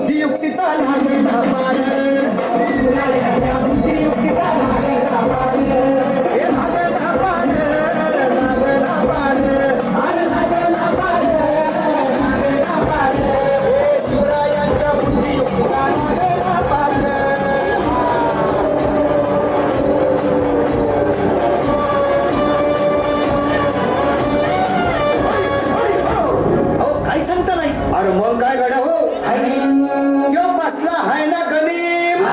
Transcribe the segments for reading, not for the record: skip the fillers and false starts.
बुद्धियुक्तीचा लागला पार शिवरायांच्या बुद्धियुक्तीचा लागला पार हे लागला पार लागला पार अरे लागला पार लागला पार हे शिवरायांच्या बुद्धियुक्तीचा लागला पार काय सांगता नाही अरे मग काय गड्या हो यो बसला हाय ना गणिम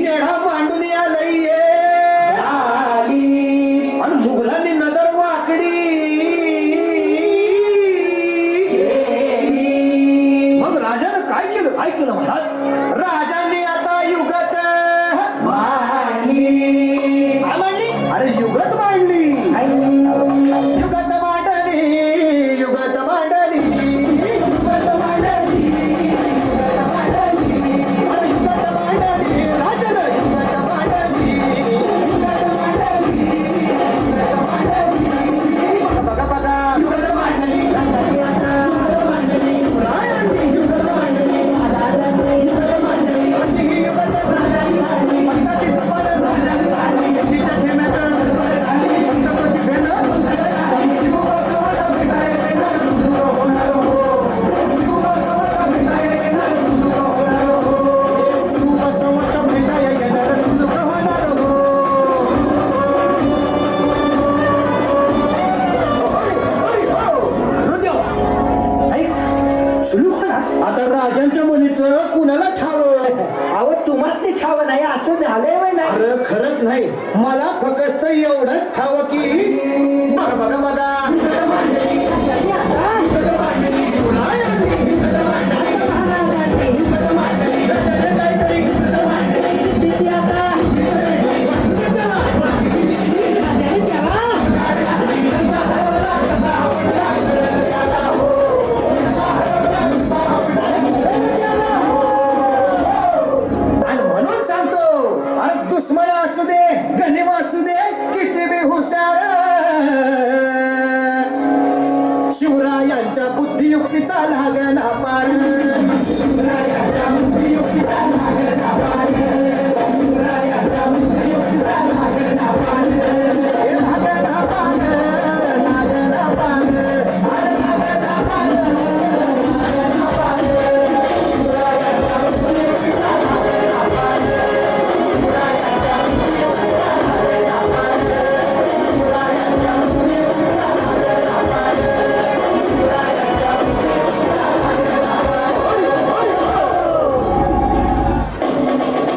येढा मांडून आलंय आणि मुघलांनी नजर वाकडी मग राजानं काय केलं महाराज राजांनी आता युगत काय म्हणली अरे युगत मांडली युगत मांडली युगत मांडली युगत मांडली युगत मांडली अरे युगत मांडली राजानं युगत मांडली युगत मांडली युगत मांडली बघा बघा युगत मांडली युगत मांडली शिवरायांनी युगत मांडली युगत मांडली युगत मांडली पंताची जबान झाली एकीच्या ठेम्याचं पंताची भेट आता राजांच्या मुलीचं कुणाला ठाव अहो तुम्हाच ते छाव नाही असं झालंय वय नाही अरे खरंच नाही मला फक्त एवढंच ठाव की बघा बघा बघा